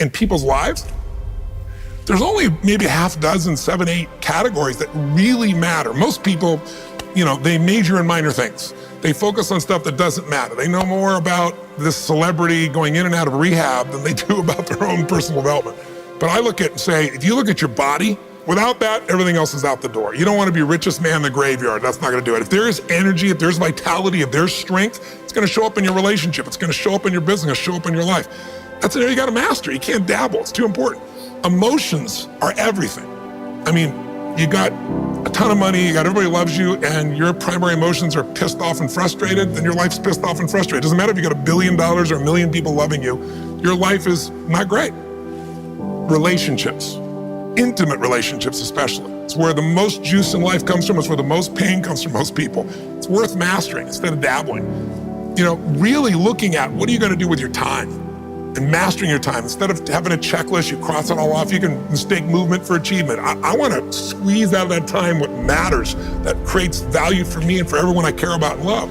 in people's lives, there's only maybe a half dozen, 7, 8 categories that really matter. Most people, they major in minor things. They focus on stuff that doesn't matter. They know more about this celebrity going in and out of rehab than they do about their own personal development. But I look at and say, if you look at your body, without that, everything else is out the door. You don't want to be richest man in the graveyard. That's not going to do it. If there is energy, if there's vitality, if there's strength, it's going to show up in your relationship. It's going to show up in your business, show up in your life. That's an area you got to master. You can't dabble. It's too important. Emotions are everything. I mean, you got a ton of money, you got everybody loves you, and your primary emotions are pissed off and frustrated, then your life's pissed off and frustrated. It doesn't matter if you got $1 billion or 1 million people loving you, your life is not great. Relationships, intimate relationships especially. It's where the most juice in life comes from. It's where the most pain comes from most people. It's worth mastering instead of dabbling. Really looking at what are you going to do with your time and mastering your time. Instead of having a checklist, you cross it all off. You can mistake movement for achievement. I want to squeeze out of that time what matters, that creates value for me and for everyone I care about and love.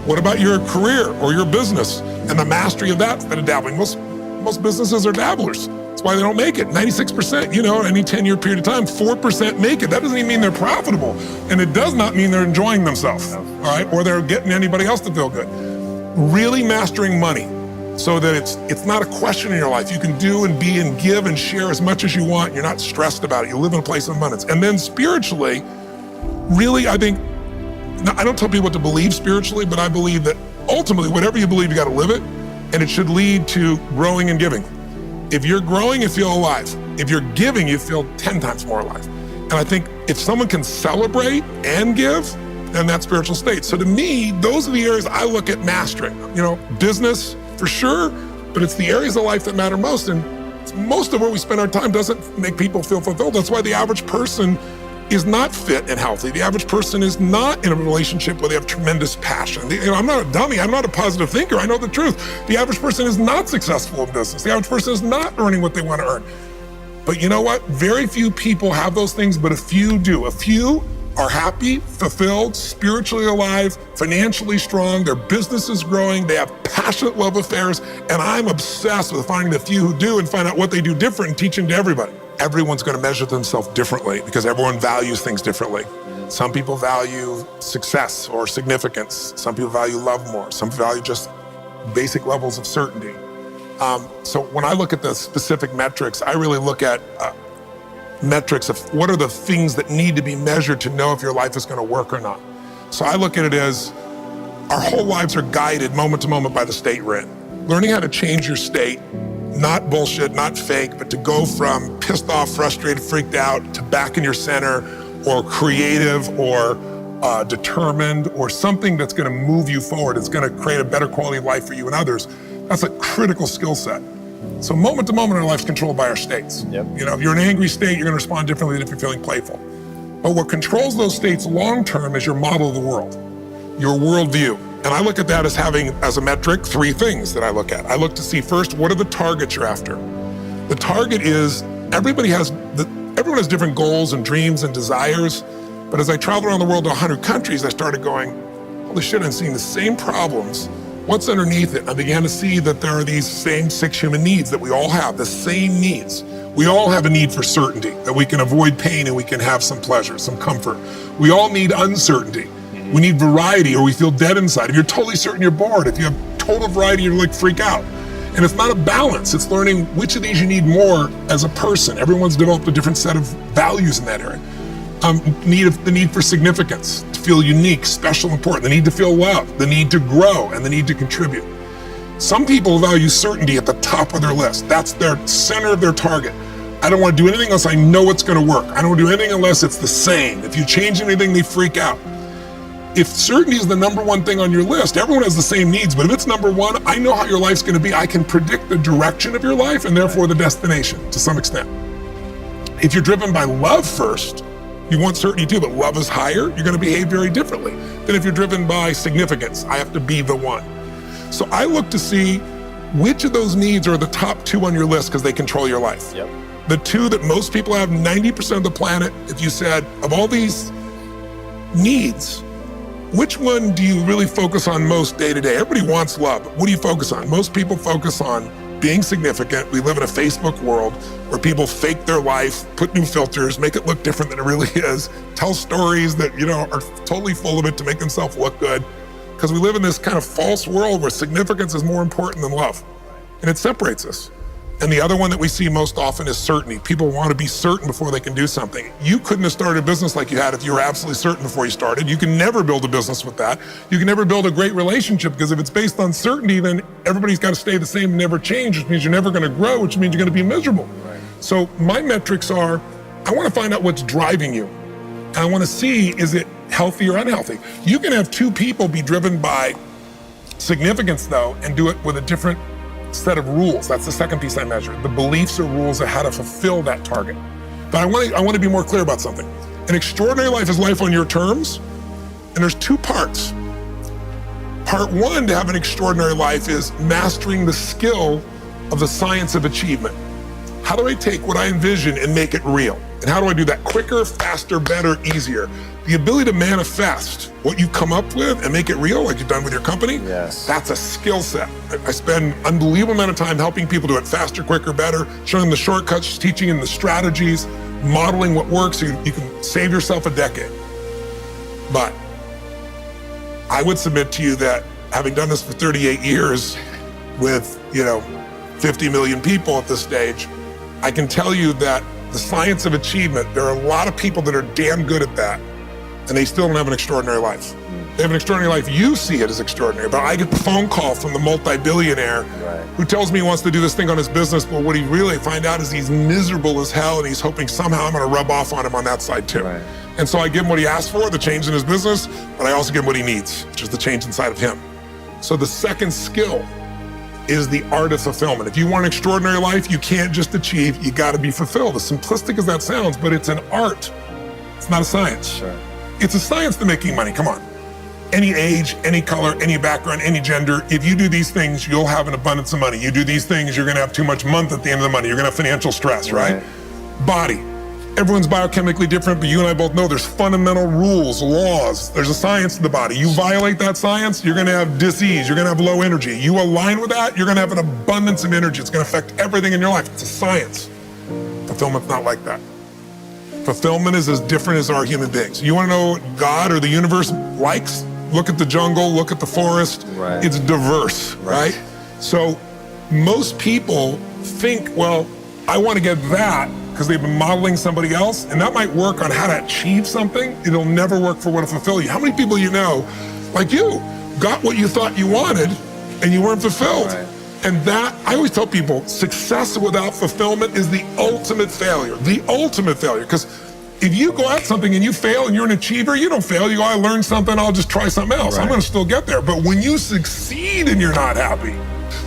What about your career or your business and the mastery of that instead of dabbling? Most businesses are dabblers. That's why they don't make it. 96%, any 10-year period of time, 4% make it. That doesn't even mean they're profitable. And it does not mean they're enjoying themselves, all right? Or they're getting anybody else to feel good. Really mastering money so that it's not a question in your life. You can do and be and give and share as much as you want. You're not stressed about it. You live in a place of abundance. And then spiritually, really, I think, I don't tell people what to believe spiritually, but I believe that ultimately, whatever you believe, you got to live it. And it should lead to growing and giving. If you're growing, you feel alive. If you're giving, you feel 10 times more alive. And I think if someone can celebrate and give, then that's spiritual state. So to me, those are the areas I look at mastering. Business, for sure, but it's the areas of life that matter most. And most of where we spend our time doesn't make people feel fulfilled. That's why the average person is not fit and healthy. The average person is not in a relationship where they have tremendous passion. I'm not a dummy. I'm not a positive thinker. I know the truth. The average person is not successful in business. The average person is not earning what they want to earn. But you know what? Very few people have those things, but a few do. A few are happy, fulfilled, spiritually alive, financially strong, their business is growing, they have passionate love affairs, and I'm obsessed with finding the few who do and find out what they do different and teaching to everybody. Everyone's going to measure themselves differently because everyone values things differently. Some people value success or significance. Some people value love more. Some value just basic levels of certainty. So when I look at the specific metrics, I really look at metrics of what are the things that need to be measured to know if your life is going to work or not. So I look at it as our whole lives are guided moment to moment by the state we're in. Learning how to change your state, not bullshit, not fake, but to go from pissed off, frustrated, freaked out to back in your center or creative or determined or something that's going to move you forward. It's going to create a better quality of life for you and others. That's a critical skill set. So moment to moment, our life's controlled by our states. Yep. If you're in an angry state, you're going to respond differently than if you're feeling playful. But what controls those states long-term is your model of the world, your worldview. And I look at that as having, as a metric, 3 things that I look at. I look to see first, what are the targets you're after? The target is, everyone has different goals and dreams and desires. But as I traveled around the world to 100 countries, I started going, holy shit, I'm seeing the same problems. What's underneath it? I began to see that there are these same 6 human needs that we all have, the same needs. We all have a need for certainty, that we can avoid pain and we can have some pleasure, some comfort. We all need uncertainty. We need variety or we feel dead inside. If you're totally certain, you're bored. If you have total variety, you're like freak out. And it's not a balance. It's learning which of these you need more as a person. Everyone's developed a different set of values in that area. The need for significance, to feel unique, special, important, the need to feel loved, the need to grow, and the need to contribute. Some people value certainty at the top of their list. That's their center of their target. I don't want to do anything unless I know it's going to work. I don't want to do anything unless it's the same. If you change anything, they freak out. If certainty is the number 1 thing on your list, everyone has the same needs, but if it's number 1, I know how your life's going to be. I can predict the direction of your life and therefore the destination to some extent. If you're driven by love first, you want certainty too, but love is higher, you're going to behave very differently than if you're driven by significance. I have to be the one. So I look to see which of those needs are the top 2 on your list because they control your life. Yep. The 2 that most people have, 90% of the planet, if you said, of all these needs, which one do you really focus on most day to day? Everybody wants love. What do you focus on? Most people focus on being significant. We live in a Facebook world where people fake their life, put new filters, make it look different than it really is, tell stories that, are totally full of it to make themselves look good. Because we live in this kind of false world where significance is more important than love. And it separates us. And the other one that we see most often is certainty. People want to be certain before they can do something. You couldn't have started a business like you had if you were absolutely certain before you started. You can never build a business with that. You can never build a great relationship, because if it's based on certainty, then everybody's got to stay the same and never change, which means you're never going to grow, which means you're going to be miserable. Right. So my metrics are, I want to find out what's driving you. And I want to see, is it healthy or unhealthy? You can have two people be driven by significance, though, and do it with a different set of rules. That's the second piece I measure. The beliefs or rules of how to fulfill that target. But I want to be more clear about something. An extraordinary life is life on your terms, and there's two parts. Part one to have an extraordinary life is mastering the skill of the science of achievement. How do I take what I envision and make it real? And how do I do that quicker, faster, better, easier? The ability to manifest what you come up with and make it real, like you've done with your company, yes, that's a skill set. I spend an unbelievable amount of time helping people do it faster, quicker, better, showing them the shortcuts, teaching them the strategies, modeling what works so you can save yourself a decade. But I would submit to you that having done this for 38 years with, 50 million people at this stage, I can tell you that the science of achievement, there are a lot of people that are damn good at that, and they still don't have an extraordinary life. They have an extraordinary life. You see it as extraordinary, but I get the phone call from the multi-billionaire who tells me he wants to do this thing on his business, but what he really find out is he's miserable as hell, and he's hoping somehow I'm gonna rub off on him on that side too. Right. And so I give him what he asked for, the change in his business, but I also give him what he needs, which is the change inside of him. So the second skill is the art of fulfillment. If you want an extraordinary life, you can't just achieve, you gotta be fulfilled. As simplistic as that sounds, but it's an art. It's not a science. Sure. It's a science to making money, come on. Any age, any color, any background, any gender, if you do these things, you'll have an abundance of money. You do these things, you're gonna have too much month at the end of the money. You're gonna have financial stress, right? Body. Everyone's biochemically different, but you and I both know there's fundamental rules, laws. There's a science to the body. You violate that science, you're gonna have disease, you're gonna have low energy. You align with that, you're gonna have an abundance of energy. It's gonna affect everything in your life. It's a science. Fulfillment's not like that. Fulfillment is as different as our human beings. You wanna know what God or the universe likes? Look at the jungle, look at the forest. Right. It's diverse, right? So most people think, well, I wanna get that, because they've been modeling somebody else, and that might work on how to achieve something. It'll never work for what to fulfill you. How many people you know, like you, got what you thought you wanted and you weren't fulfilled? Right. And that, I always tell people, success without fulfillment is the ultimate failure. The ultimate failure, because if you go at something and you fail and you're an achiever, you don't fail. You go, I learned something, I'll just try something else. Right. I'm gonna still get there. But when you succeed and you're not happy,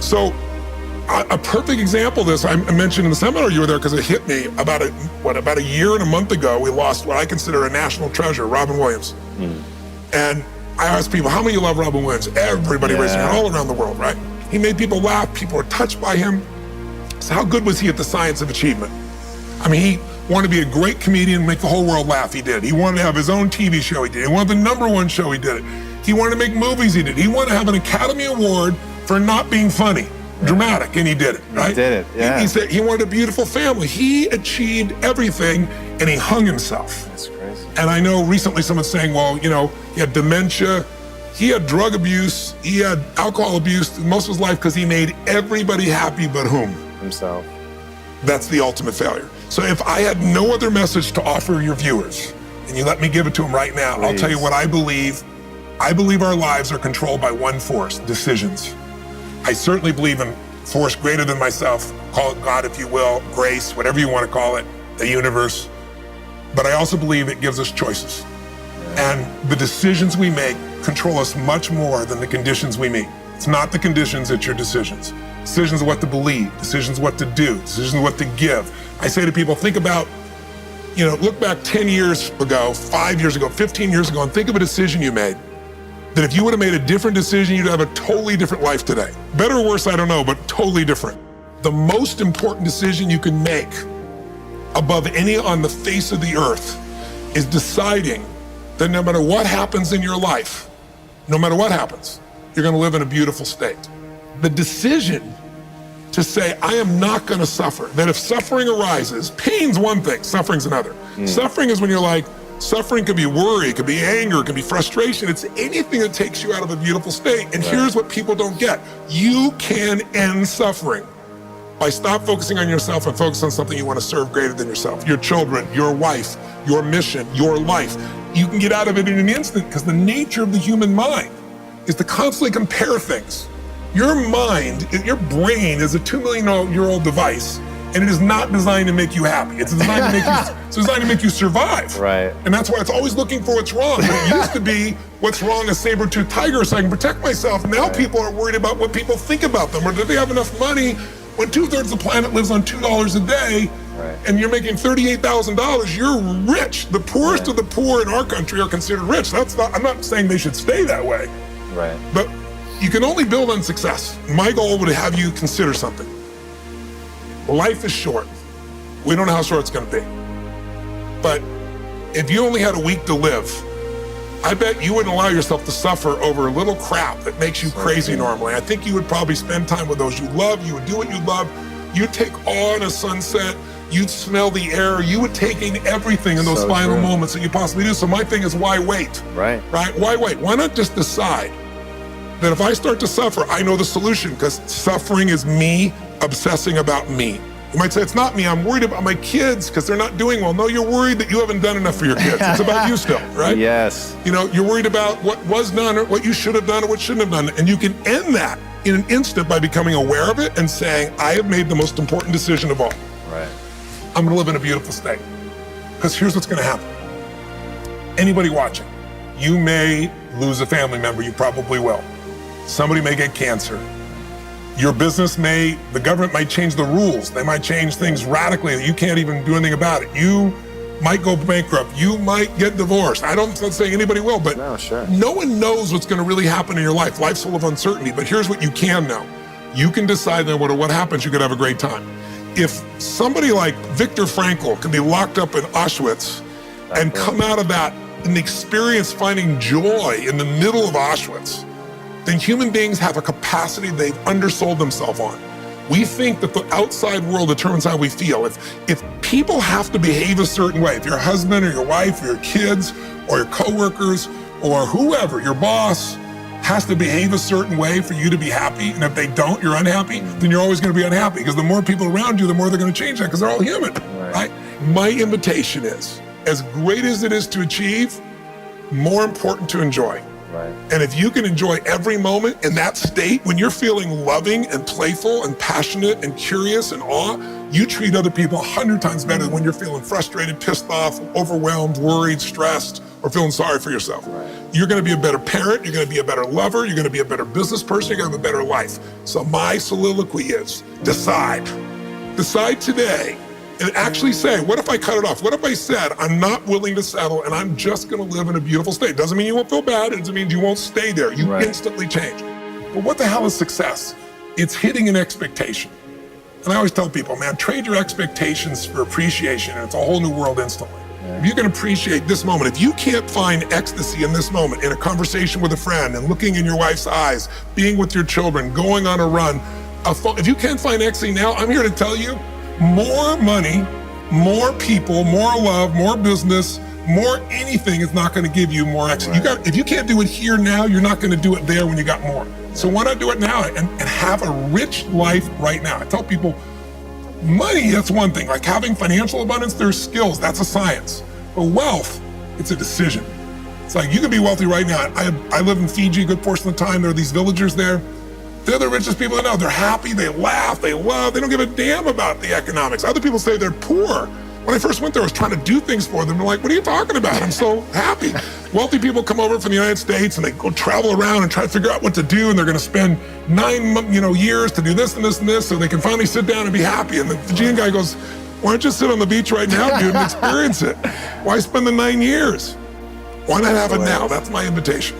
so a perfect example of this, I mentioned in the seminar you were there because it hit me about a year and a month ago, we lost what I consider a national treasure, Robin Williams. And I asked people, how many of you love Robin Williams? Everybody raised their hand all around the world, right? He made people laugh, people were touched by him. So how good was he at the science of achievement? I mean, he wanted to be a great comedian, make the whole world laugh, he did. He wanted to have his own TV show, he did. He wanted the #1 show, he did it. He wanted to make movies, he did. He wanted to have an Academy Award for not being funny. Dramatic, and he did it, right? He did it, yeah. He said he wanted a beautiful family. He achieved everything, and he hung himself. That's crazy. And I know recently someone's saying, well, he had dementia, he had drug abuse, he had alcohol abuse most of his life because he made everybody happy but whom? Himself. That's the ultimate failure. So if I had no other message to offer your viewers, and you let me give it to them right now, I'll tell you what I believe. I believe our lives are controlled by one force, decisions. I certainly believe in force greater than myself, call it God if you will, grace, whatever you want to call it, the universe. But I also believe it gives us choices. And the decisions we make control us much more than the conditions we meet. It's not the conditions, it's your decisions. Decisions of what to believe, decisions of what to do, decisions of what to give. I say to people, think about, look back 10 years ago, 5 years ago, 15 years ago, and think of a decision you made. That if you would have made a different decision, you'd have a totally different life today. Better or worse, I don't know, but totally different. The most important decision you can make above any on the face of the earth is deciding that no matter what happens in your life, no matter what happens, you're gonna live in a beautiful state. The decision to say, I am not going to suffer. That if suffering arises, pain's one thing, suffering's another. Suffering is when you're like, suffering could be worry, it could be anger, it could be frustration. It's anything that takes you out of a beautiful state. And here's what people don't get. You can end suffering by stop focusing on yourself and focus on something you want to serve greater than yourself. Your children, your wife, your mission, your life. You can get out of it in an instant because the nature of the human mind is to constantly compare things. Your mind, your brain is a 2 million year old device, and it is not designed to make you happy. It's designed to make you, it's designed to make you survive. Right. And that's why it's always looking for what's wrong. But it used to be what's wrong, a saber-toothed tiger, so I can protect myself. Now people are worried about what people think about them, or do they have enough money when 2/3 of the planet lives on $2 a day, and you're making $38,000, you're rich. The poorest of the poor in our country are considered rich. That's not, I'm not saying they should stay that way. Right. But you can only build on success. My goal would have you consider something. Life is short. We don't know how short it's gonna be. But if you only had a week to live, I bet you wouldn't allow yourself to suffer over a little crap that makes you crazy normally. I think you would probably spend time with those you love, you would do what you love, you'd take awe in a sunset, you'd smell the air, you would take in everything in those final moments that you possibly do. So my thing is, why wait? Right. Why wait? Why not just decide that if I start to suffer, I know the solution, because suffering is me obsessing about me. You might say, it's not me, I'm worried about my kids because they're not doing well. No, you're worried that you haven't done enough for your kids. It's about you still, right? Yes. You know, you're worried about what was done or what you should have done or what shouldn't have done. And you can end that in an instant by becoming aware of it and saying, I have made the most important decision of all. Right. I'm gonna live in a beautiful state. Because here's what's gonna happen. Anybody watching, you may lose a family member, you probably will. Somebody may get cancer. Your business the government might change the rules. They might change things radically that you can't even do anything about it. You might go bankrupt. You might get divorced. I'm not saying anybody will, but no one knows what's gonna really happen in your life. Life's full of uncertainty, but here's what you can know. You can decide that no matter what happens, you could have a great time. If somebody like Viktor Frankl can be locked up in Auschwitz and come out of that and experience finding joy in the middle of Auschwitz, then human beings have a capacity they've undersold themselves on. We think that the outside world determines how we feel. If people have to behave a certain way, if your husband or your wife or your kids or your coworkers or whoever, your boss, has to behave a certain way for you to be happy, and if they don't, you're unhappy, then you're always gonna be unhappy, because the more people around you, the more they're gonna change that, because they're all human, right? My invitation is, as great as it is to achieve, more important to enjoy. Right. And if you can enjoy every moment in that state, when you're feeling loving and playful and passionate and curious and awe, you treat other people 100 times better than when you're feeling frustrated, pissed off, overwhelmed, worried, stressed, or feeling sorry for yourself. Right. You're gonna be a better parent, you're gonna be a better lover, you're gonna be a better business person, you're gonna have a better life. So my soliloquy is, decide. Decide today and actually say, what if I cut it off? What if I said, I'm not willing to settle and I'm just gonna live in a beautiful state? Doesn't mean you won't feel bad, it doesn't mean you won't stay there. You instantly change. But what the hell is success? It's hitting an expectation. And I always tell people, man, trade your expectations for appreciation, and it's a whole new world instantly. If you can appreciate this moment, if you can't find ecstasy in this moment, in a conversation with a friend and looking in your wife's eyes, being with your children, going on a run, if you can't find ecstasy now, I'm here to tell you, more money, more people, more love, more business, more anything is not gonna give you more ecstasy. If you can't do it here now, you're not gonna do it there when you got more. So why not do it now and have a rich life right now? I tell people, money, that's one thing. Like having financial abundance, there's skills, that's a science. But wealth, it's a decision. It's like you can be wealthy right now. I live in Fiji a good portion of the time. There are these villagers there. They're the richest people I know. They're happy, they laugh, they love, they don't give a damn about the economics. Other people say they're poor. When I first went there, I was trying to do things for them. They're like, what are you talking about? I'm so happy. Wealthy people come over from the United States and they go travel around and try to figure out what to do, and they're gonna spend 9 years to do this and this and this so they can finally sit down and be happy. And the Fijian guy goes, why don't you sit on the beach right now, dude, and experience it? Why spend the 9 years? Why not have it now? That's my invitation.